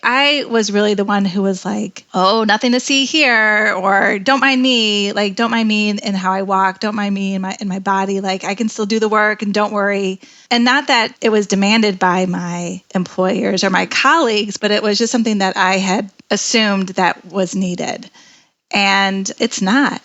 I was really the one who was like, oh, nothing to see here, or don't mind me, like, don't mind me in how I walk, don't mind me in my body, like, I can still do the work and don't worry. And not that it was demanded by my employers or my colleagues, but it was just something that I had assumed that was needed. And it's not.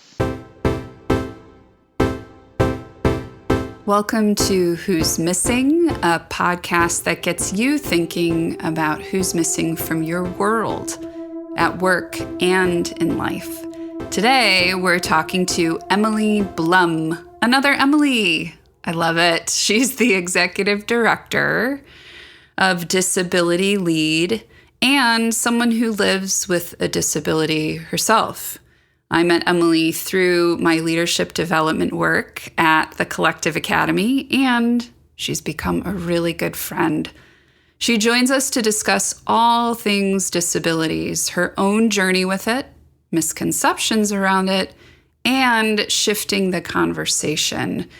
Welcome to Who's Missing, a podcast that gets you thinking about who's missing from your world, at work and in life. Today, we're talking to Emily Blum, another Emily. I love it. She's the executive director of Disability Lead and someone who lives with a disability herself. I met Emily through my leadership development work at the Collective Academy, and she's become a really good friend. She joins us to discuss all things disabilities, her own journey with it, misconceptions around it, and shifting the conversation.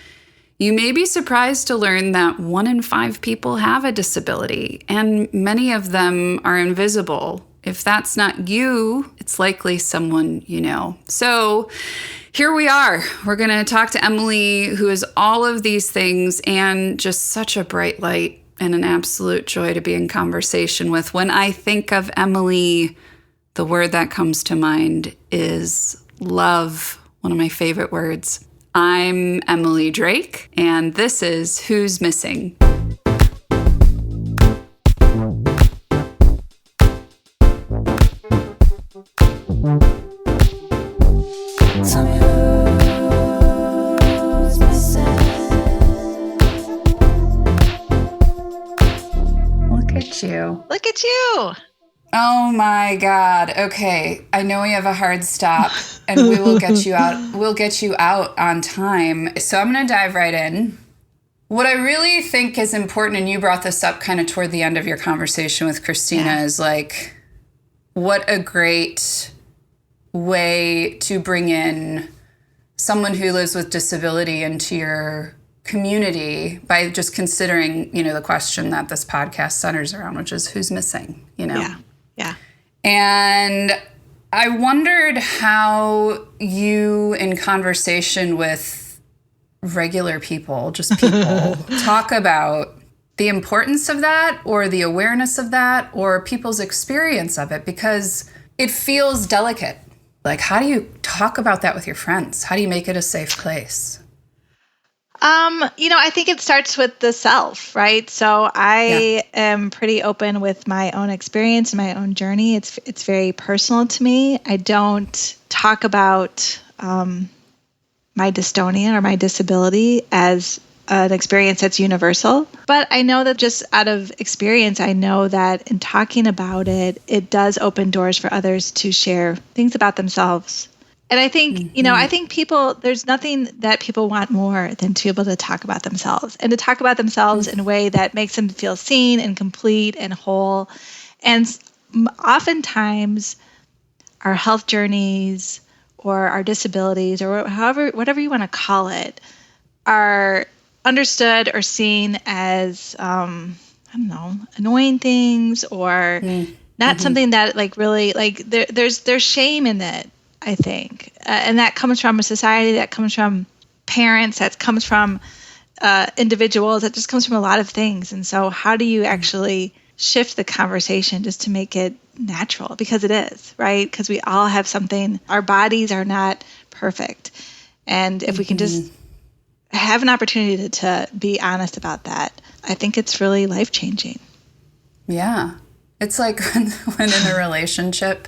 You may be surprised to learn that 1 in 5 people have a disability, and many of them are invisible. If that's not you, it's likely someone you know. So here we are. We're going to talk to Emily, who is all of these things and just such a bright light and an absolute joy to be in conversation with. When I think of Emily, the word that comes to mind is love, one of my favorite words. I'm Emily Drake, and this is Who's Missing. Look at you. Oh my God. Okay. I know we have a hard stop and we will get you out. We'll get you out on time. So I'm going to dive right in. What I really think is important, and you brought this up kind of toward the end of your conversation with Christina, is like, what a great way to bring in someone who lives with disability into your community by just considering, the question that this podcast centers around, which is who's missing, Yeah. And I wondered how you, in conversation with regular people, just people, talk about the importance of that or the awareness of that or people's experience of it, because it feels delicate. Like, how do you talk about that with your friends? How do you make it a safe place? I think it starts with the self, right? So I am pretty open with my own experience and my own journey. It's very personal to me. I don't talk about my dystonia or my disability as an experience that's universal. But I know that just out of experience, I know that in talking about it, it does open doors for others to share things about themselves. And I think, I think people, there's nothing that people want more than to be able to talk about themselves and to talk about themselves in a way that makes them feel seen and complete and whole. And oftentimes our health journeys or our disabilities or whatever you want to call it are understood or seen as, annoying things or not something that really there's shame in it. I think. And that comes from a society, that comes from parents, that comes from individuals, that just comes from a lot of things. And so how do you actually shift the conversation just to make it natural? Because it is, right? Because we all have something. Our bodies are not perfect. And if we can just have an opportunity to be honest about that, I think it's really life-changing. Yeah. It's like when in a relationship,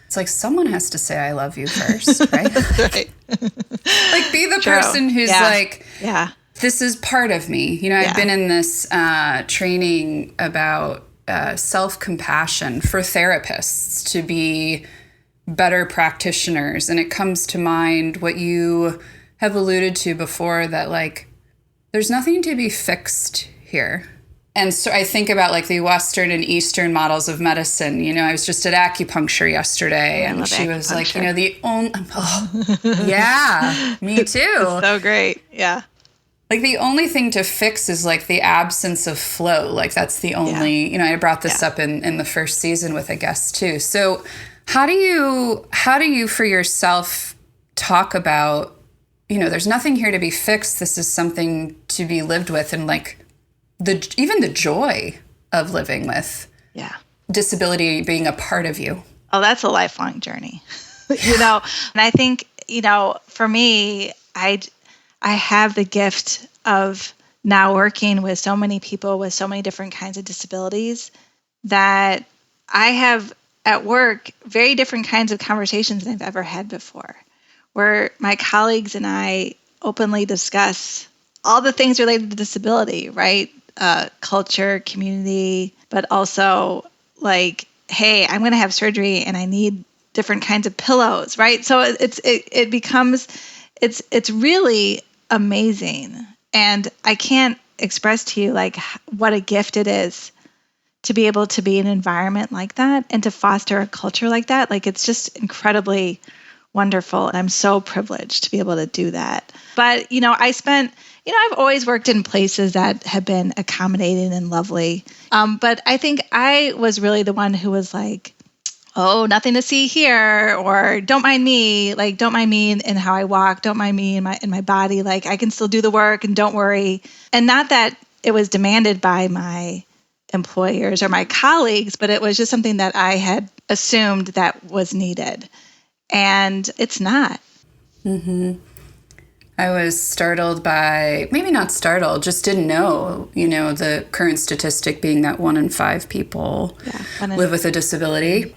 it's like someone has to say I love you first, right? Right. Like be the person who's this is part of me. I've been in this training about self-compassion for therapists to be better practitioners. And it comes to mind what you have alluded to before, that there's nothing to be fixed here. And so I think about the Western and Eastern models of medicine. I was just at acupuncture yesterday, and she was the only, yeah, me too. It's so great. Yeah. Like the only thing to fix is like the absence of flow. Like that's the only, I brought this up in the first season with a guest too. So how do you for yourself talk about, there's nothing here to be fixed. This is something to be lived with, and like even the joy of living with disability being a part of you. Oh, that's a lifelong journey, and I think, for me, I have the gift of now working with so many people with so many different kinds of disabilities that I have at work very different kinds of conversations than I've ever had before, where my colleagues and I openly discuss all the things related to disability, right? Culture, community, but also like, hey, I'm going to have surgery and I need different kinds of pillows, right? So it becomes, it's really amazing. And I can't express to you like what a gift it is to be able to be in an environment like that and to foster a culture like that. Like, it's just incredibly wonderful. And I'm so privileged to be able to do that. But, I've always worked in places that have been accommodating and lovely. But I think I was really the one who was like, oh, nothing to see here, or don't mind me in how I walk, don't mind me in my body, like I can still do the work and don't worry. And not that it was demanded by my employers or my colleagues, but it was just something that I had assumed that was needed. And it's not. Mm-hmm. I was startled by, maybe not startled, just didn't know, the current statistic being that 1 in 5 people live with a disability.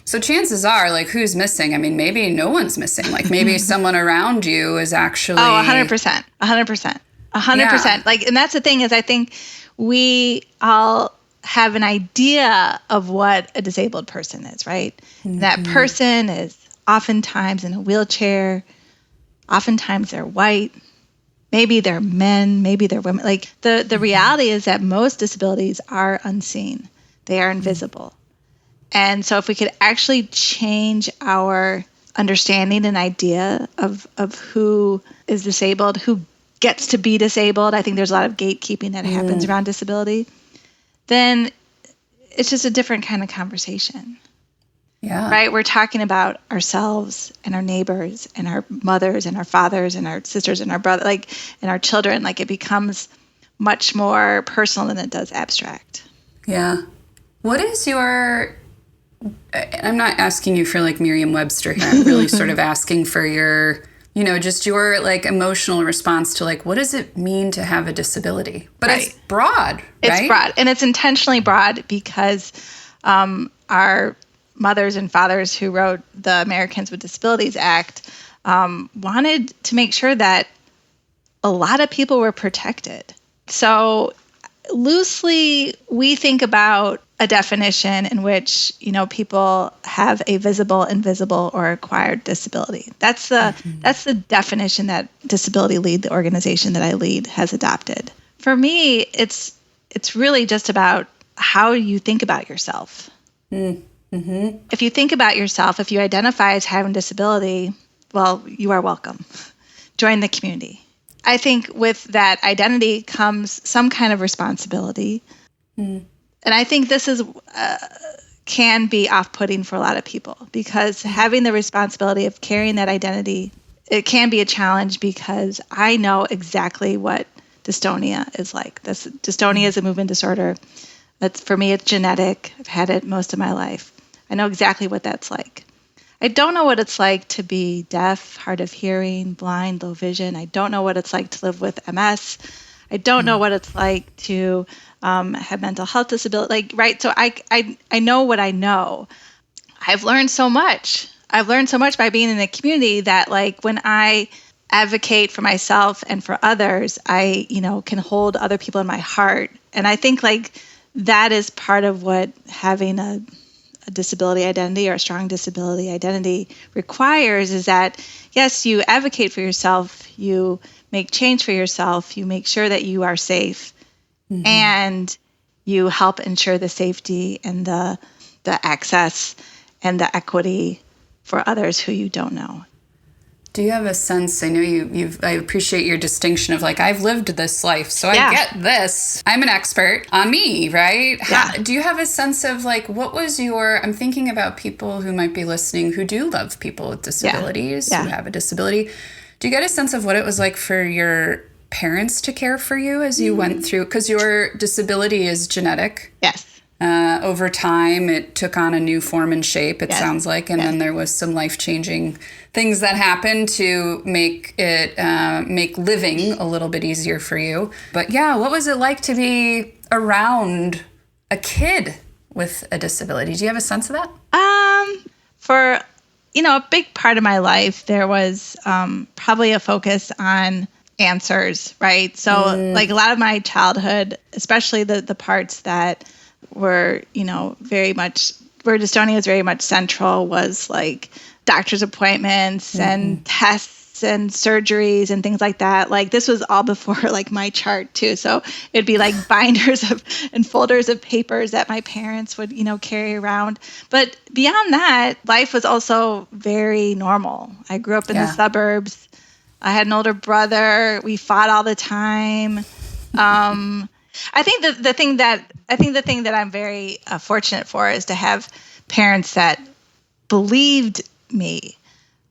So chances are, like, who's missing? I mean, maybe no one's missing. Like, maybe someone around you is actually... Oh, 100%. 100%. 100%. Yeah. Like, and that's the thing is I think we all have an idea of what a disabled person is, right? Mm-hmm. That person is oftentimes in a wheelchair. Oftentimes they're white. Maybe they're men. Maybe they're women. Like, the reality is that most disabilities are unseen. They are invisible. And so if we could actually change our understanding and idea of who is disabled, who gets to be disabled, I think there's a lot of gatekeeping that happens around disability, then it's just a different kind of conversation. Yeah. Right? We're talking about ourselves and our neighbors and our mothers and our fathers and our sisters and our brother, and our children. Like, it becomes much more personal than it does abstract. Yeah. What is your... I'm not asking you for like Merriam-Webster here. I'm really sort of asking for your, just your like emotional response to like, what does it mean to have a disability? But It's broad, right? It's broad. And it's intentionally broad because our mothers and fathers who wrote the Americans with Disabilities Act wanted to make sure that a lot of people were protected. So loosely, we think about a definition in which, people have a visible, invisible, or acquired disability. That's the definition that Disability Lead, the organization that I lead, has adopted. For me, it's really just about how you think about yourself. Mm-hmm. If you think about yourself, if you identify as having disability, well, you are welcome. Join the community. I think with that identity comes some kind of responsibility. Mm. And I think this is can be off-putting for a lot of people because having the responsibility of carrying that identity, it can be a challenge because I know exactly what dystonia is like. Dystonia is a movement disorder. For me, it's genetic. I've had it most of my life. I know exactly what that's like. I don't know what it's like to be deaf, hard of hearing, blind, low vision. I don't know what it's like to live with MS. I don't know what it's like to have mental health disability. Right? So I know what I know. I've learned so much. I've learned so much by being in a community that when I advocate for myself and for others, I can hold other people in my heart. And I think that is part of what having a disability identity or a strong disability identity requires is that, yes, you advocate for yourself, you make change for yourself, you make sure that you are safe, and you help ensure the safety and the access and the equity for others who you don't know. Do you have a sense, I know I appreciate your distinction of like, I've lived this life, so I get this. I'm an expert on me, right? Yeah. Do you have a sense of like, what was I'm thinking about people who might be listening who do love people with disabilities, who have a disability. Do you get a sense of what it was like for your parents to care for you as you went through, because your disability is genetic? Yes. Over time, it took on a new form and shape, it sounds like. And then there was some life-changing things that happened to make living a little bit easier for you. But yeah, what was it like to be around a kid with a disability? Do you have a sense of that? For, a big part of my life, there was probably a focus on answers, right? So like a lot of my childhood, especially the parts that were, very much, where dystonia was very much central, was like doctor's appointments and tests and surgeries and things like that. Like this was all before like my chart too. So it'd be like binders and folders of papers that my parents would, carry around. But beyond that, life was also very normal. I grew up in the suburbs. I had an older brother. We fought all the time. I think the thing that I'm very fortunate for is to have parents that believed me.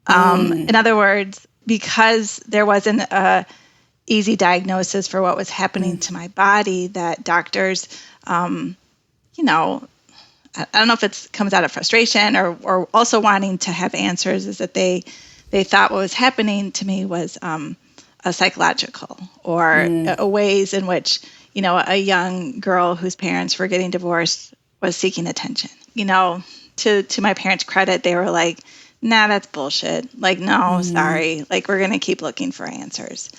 In other words, because there wasn't a easy diagnosis for what was happening to my body, that doctors, I don't know if it comes out of frustration or also wanting to have answers, is that they thought what was happening to me was a psychological or a ways in which, a young girl whose parents were getting divorced was seeking attention. To my parents' credit, they were like, nah, that's bullshit. Like, no, sorry. Like, we're going to keep looking for answers.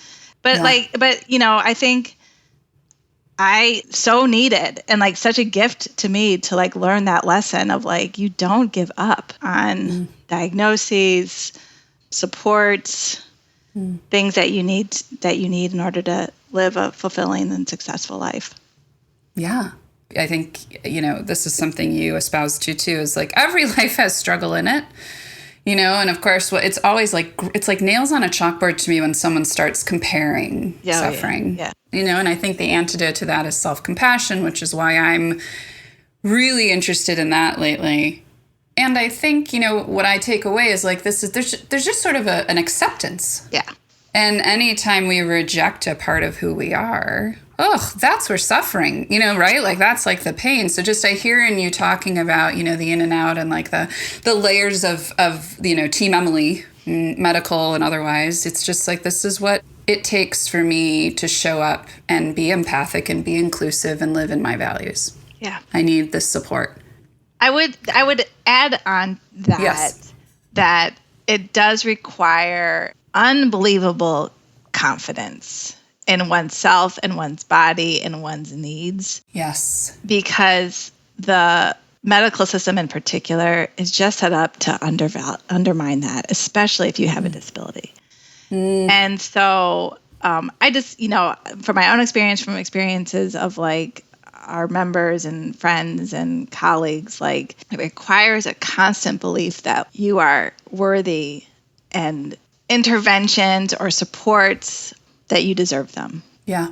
But I think I so needed, and like such a gift to me to like learn that lesson of like, you don't give up on diagnoses, supports, things that you need in order to live a fulfilling and successful life. Yeah. I think, this is something you espouse to too, is like every life has struggle in it, and of course, it's always like, it's like nails on a chalkboard to me when someone starts comparing suffering, and I think the antidote to that is self-compassion, which is why I'm really interested in that lately. And I think, what I take away is like, there's just sort of an acceptance. Yeah. And anytime we reject a part of who we are, that's where suffering, right? Like that's like the pain. So just I hear in you talking about, the in and out and like the layers of Team Emily, medical and otherwise. It's just like, this is what it takes for me to show up and be empathic and be inclusive and live in my values. Yeah. I need this support. I would add on that that it does require unbelievable confidence in oneself and one's body and one's needs. Yes. Because the medical system in particular is just set up to undermine that, especially if you have a disability. And so I just, from my own experience, from experiences of like our members and friends and colleagues, like it requires a constant belief that you are worthy and interventions or supports that you deserve them. Yeah.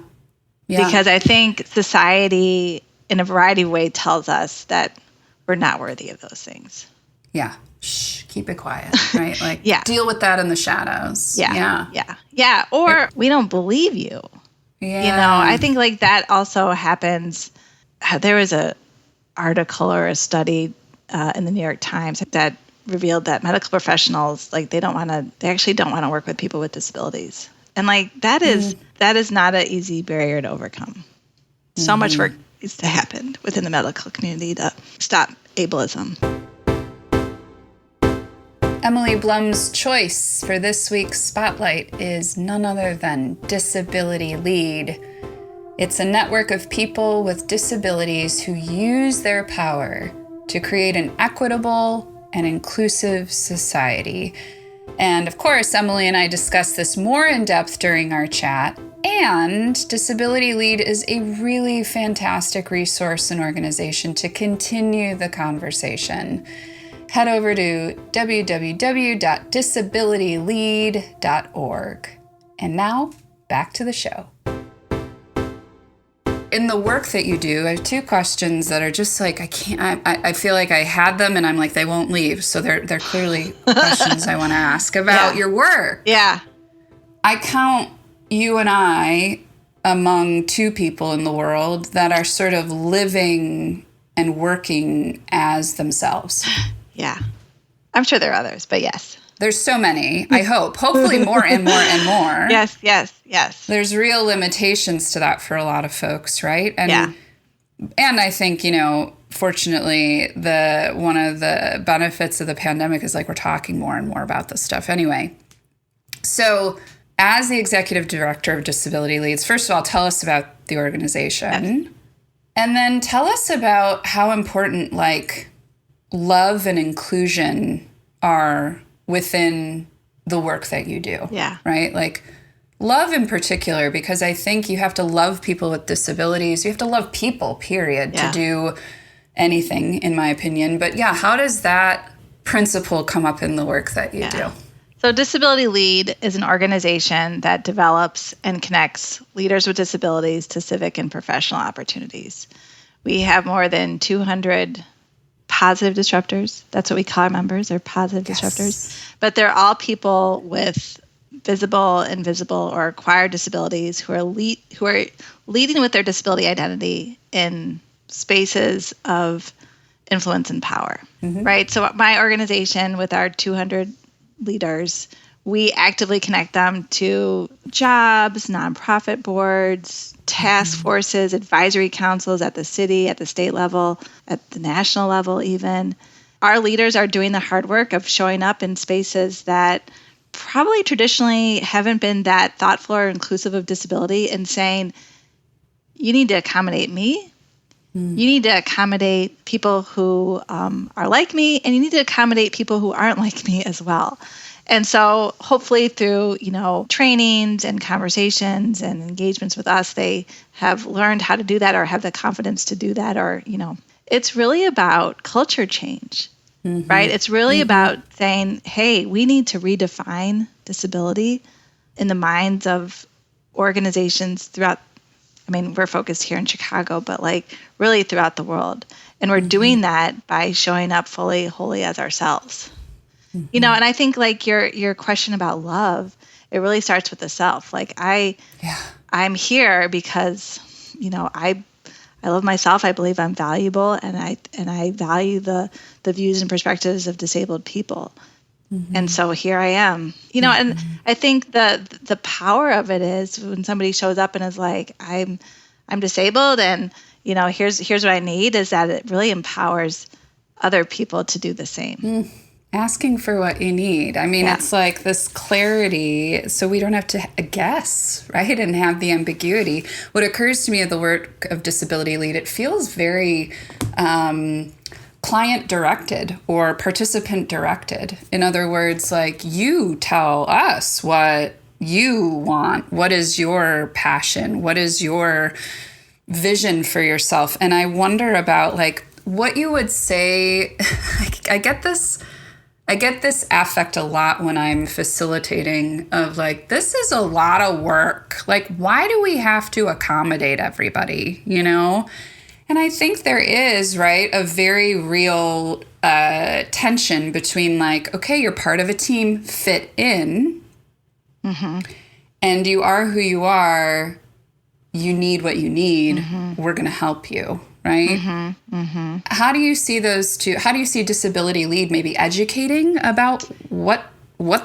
Because I think society in a variety of ways tells us that we're not worthy of those things. Yeah. Shh, keep it quiet, right? Like deal with that in the shadows. Yeah. Or we don't believe you. Yeah. I think like that also happens. There was a article or a study in the New York Times that revealed that medical professionals, like they actually don't want to work with people with disabilities. And like that is not an easy barrier to overcome. So much work needs to happen within the medical community to stop ableism. Emily Blum's choice for this week's Spotlight is none other than Disability Lead. It's a network of people with disabilities who use their power to create an equitable and inclusive society. And of course, Emily and I discussed this more in depth during our chat. And Disability Lead is a really fantastic resource and organization to continue the conversation. head over to www.disabilitylead.org. And now, back to the show. In the work that you do, I have two questions that are just like, I feel like I had them and I'm like, they won't leave. So they're clearly questions I want to ask about your work. Yeah. I count you and I among two people in the world that are sort of living and working as themselves. Yeah. I'm sure there are others, but yes. There's so many, I hope. Hopefully more and more and more. Yes. There's real limitations to that for a lot of folks, right? And I think, fortunately, one of the benefits of the pandemic is like we're talking more and more about this stuff anyway. So as the executive director of Disability Leads, first of all, tell us about the organization. Yes. And then tell us about how important love and inclusion are within the work that you do. Yeah. Right? Love in particular, because I think you have to love people with disabilities. You have to love people, period, to do anything, in my opinion. But how does that principle come up in the work that you do? So Disability Lead is an organization that develops and connects leaders with disabilities to civic and professional opportunities. We have more than 200 positive disruptors. That's what we call our members. They're positive disruptors. But they're all people with visible, invisible, or acquired disabilities who are leading with their disability identity in spaces of influence and power. Mm-hmm. Right? So my organization, with our 200 leaders, we actively connect them to jobs, nonprofit boards, task forces, advisory councils at the city, at the state level, at the national level even. Our leaders are doing the hard work of showing up in spaces that probably traditionally haven't been that thoughtful or inclusive of disability, and saying, you need to accommodate me. You need to accommodate people who are like me, and you need to accommodate people who aren't like me as well. And so hopefully through, trainings and conversations and engagements with us, they have learned how to do that or have the confidence to do that. Or, it's really about culture change, right? It's really about saying, hey, we need to redefine disability in the minds of organizations throughout. We're focused here in Chicago, but really throughout the world. And we're doing that by showing up fully, wholly as ourselves. And I think your question about love, it really starts with the self. I'm here because, I love myself. I believe I'm valuable, and I value the views and perspectives of disabled people. And so here I am, and I think the power of it is when somebody shows up and is like, I'm disabled, and, here's what I need, is that it really empowers other people to do the same. Asking for what you need. It's like this clarity, so we don't have to guess, right? And have the ambiguity. What occurs to me of the work of Disability Lead, it feels very client-directed or participant-directed. In other words, you tell us what you want. What is your passion? What is your vision for yourself? And I wonder about what you would say. I get this affect a lot when I'm facilitating of this is a lot of work. Why do we have to accommodate everybody, And I think there is, right, a very real tension between okay, you're part of a team, fit in, and you are who you are, you need what you need, we're going to help you. Right? How do you see those two? How do you see Disability Lead maybe educating about what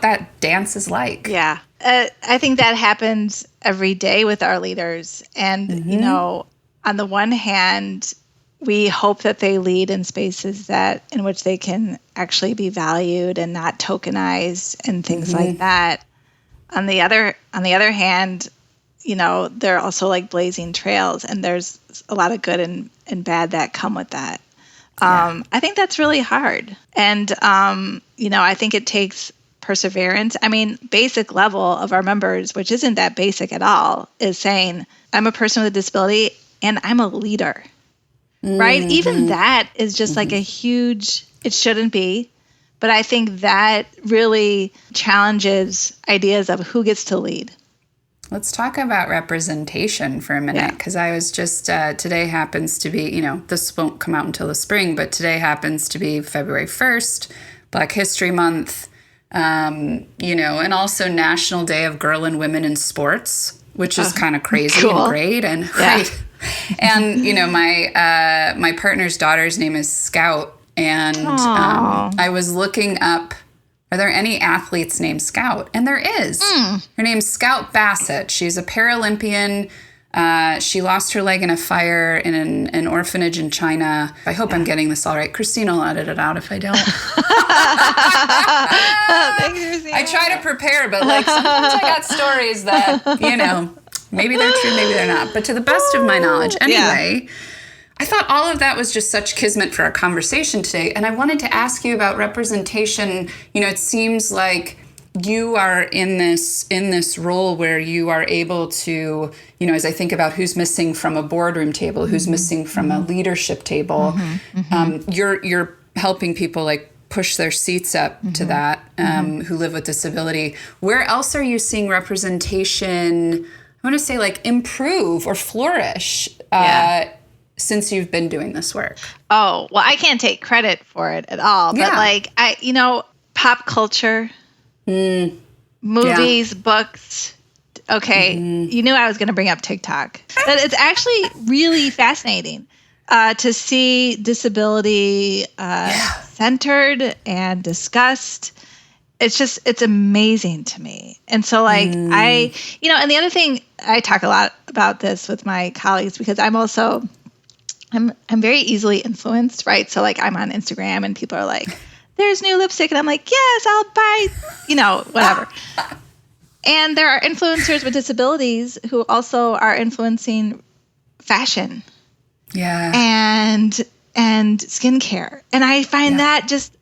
that dance is like? Yeah. I think that happens every day with our leaders. And, on the one hand, we hope that they lead in spaces in which they can actually be valued and not tokenized and things like that. On the other hand, they're also blazing trails, and there's a lot of good and bad that come with that. I think that's really hard. And, I think it takes perseverance. Basic level of our members, which isn't that basic at all, is saying, I'm a person with a disability and I'm a leader, right? Even that is just a huge It shouldn't be. But I think that really challenges ideas of who gets to lead. Let's talk about representation for a minute, because I was just, today happens to be, this won't come out until the spring, but today happens to be February 1st, Black History Month, and also National Day of Girl and Women in Sports, which is kind of crazy and great and great. And, my partner's daughter's name is Scout. And I was looking up, are there any athletes named Scout? And there is. Her name's Scout Bassett. She's a Paralympian. She lost her leg in a fire in an orphanage in China. I hope I'm getting this all right. Christina will edit it out if I don't. Thanks, Christina. I try to prepare, but sometimes I got stories that, maybe they're true, maybe they're not. But to the best of my knowledge. Anyway, I thought all of that was just such kismet for our conversation today. And I wanted to ask you about representation. It seems like you are in this role where you are able to, as I think about who's missing from a boardroom table, who's missing from a leadership table, you're helping people push their seats up to that, who live with disability. Where else are you seeing representation, I want to say improve or flourish since you've been doing this work? Oh, well, I can't take credit for it at all. But pop culture, movies, books. Okay. You knew I was going to bring up TikTok. But it's actually really fascinating to see disability centered and discussed. It's amazing to me. And so and the other thing, I talk a lot about this with my colleagues because I'm very easily influenced, right? So I'm on Instagram and people are like, there's new lipstick. And I'm like, yes, I'll buy, whatever. And there are influencers with disabilities who also are influencing fashion. Yeah. And skincare. And I find that just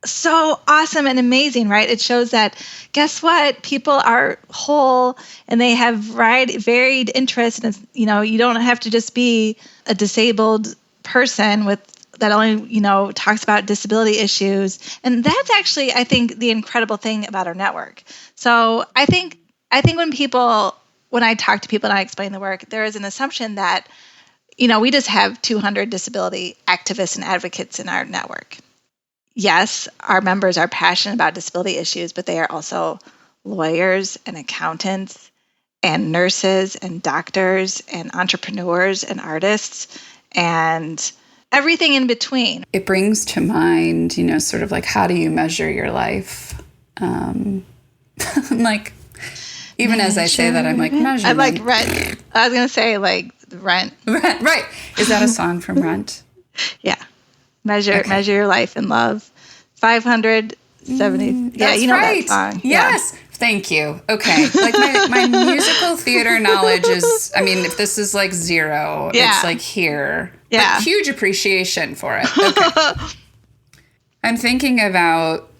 so awesome and amazing, right? It shows that, guess what? People are whole and they have varied interests. And you don't have to just be a disabled person that only, talks about disability issues. And that's actually, I think, the incredible thing about our network. So I think when I talk to people and I explain the work, there is an assumption that, we just have 200 disability activists and advocates in our network. Yes, our members are passionate about disability issues, but they are also lawyers and accountants and nurses and doctors and entrepreneurs and artists and everything in between. It brings to mind, sort of how do you measure your life? Even as I say that, I'm measurement. I like Rent. I was going to say Rent. Rent, right. Is that a song from Rent? Yeah. Measure your life in love. 570. That's that song. Yes. Yeah. Thank you. Okay. My musical theater knowledge is, if this is zero, it's here. Yeah. But huge appreciation for it. Okay. I'm thinking about,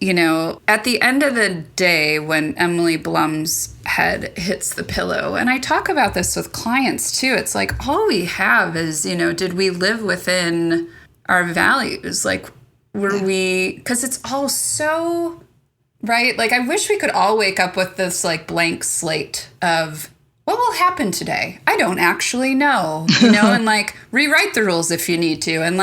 at the end of the day when Emily Blum's head hits the pillow, and I talk about this with clients too, it's all we have is, did we live within our values? Were we, because it's all so, right? I wish we could all wake up with this blank slate of what will happen today? I don't actually know, and rewrite the rules if you need to, and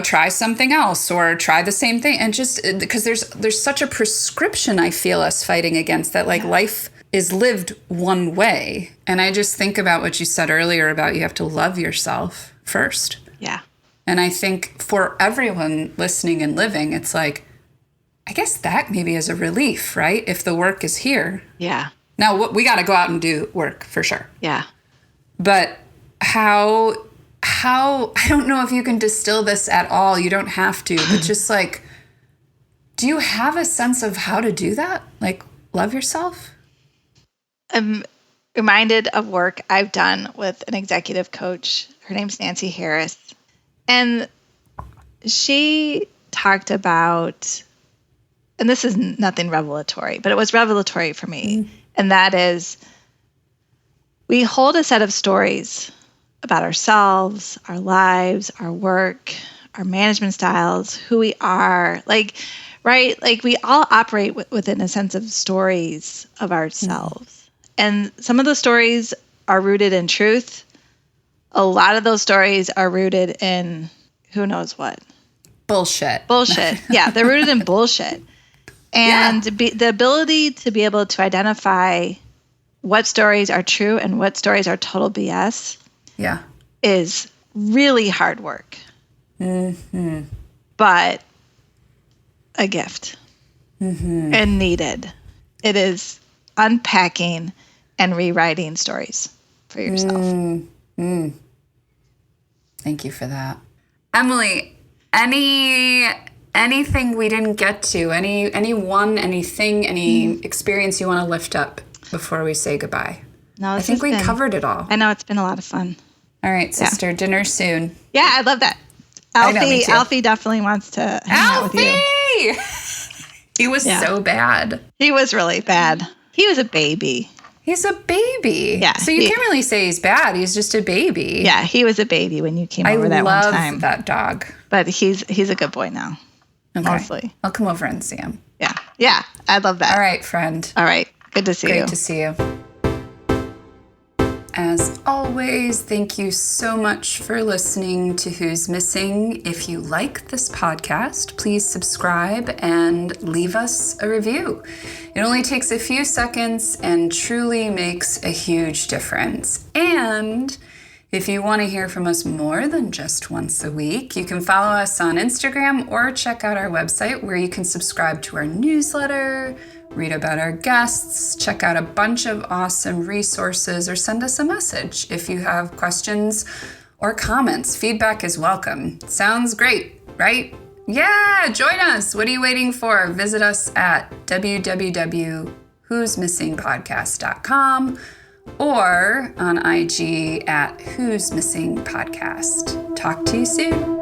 try something else or try the same thing. And just because there's such a prescription I feel us fighting against that life is lived one way. And I just think about what you said earlier about you have to love yourself first. Yeah. And I think for everyone listening and living, it's I guess that maybe is a relief, right? If the work is here. Yeah. Now, we got to go out and do work for sure. Yeah. But how, I don't know if you can distill this at all. You don't have to, but just do you have a sense of how to do that? Love yourself? I'm reminded of work I've done with an executive coach. Her name's Nancy Harris. And she talked about, and this is nothing revelatory, but it was revelatory for me. And that is, we hold a set of stories about ourselves, our lives, our work, our management styles, who we are, like, right? Like we all operate within a sense of stories of ourselves. And some of the stories are rooted in truth. A lot of those stories are rooted in who knows what. Bullshit. Yeah, they're rooted in bullshit. And the ability to be able to identify what stories are true and what stories are total BS is really hard work. But a gift and needed. It is unpacking and rewriting stories for yourself. Thank you for that. Emily, anything we didn't get to, any experience you want to lift up before we say goodbye? No, I think we covered it all. I know, it's been a lot of fun. All right, sister, dinner soon. Yeah, I love that. Alfie definitely wants to hang out with you. He was so bad. He was really bad. He was a baby. He's a baby. Yeah. So you can't really say he's bad. He's just a baby. Yeah, he was a baby when you came over that one time. I love that dog. But he's a good boy now. Okay. Mostly. I'll come over and see him. Yeah. Yeah, I love that. All right, friend. All right. Good to see you. Great to see you. As always, thank you so much for listening to Who's Missing. If you like this podcast, please subscribe and leave us a review. It only takes a few seconds and truly makes a huge difference. And if you want to hear from us more than just once a week, you can follow us on Instagram or check out our website where you can subscribe to our newsletter, read about our guests, check out a bunch of awesome resources, or send us a message if you have questions or comments. Feedback is welcome. Sounds great, right? Yeah, join us. What are you waiting for? Visit us at www.who'smissingpodcast.com or on IG at Who's Missing Podcast. Talk to you soon.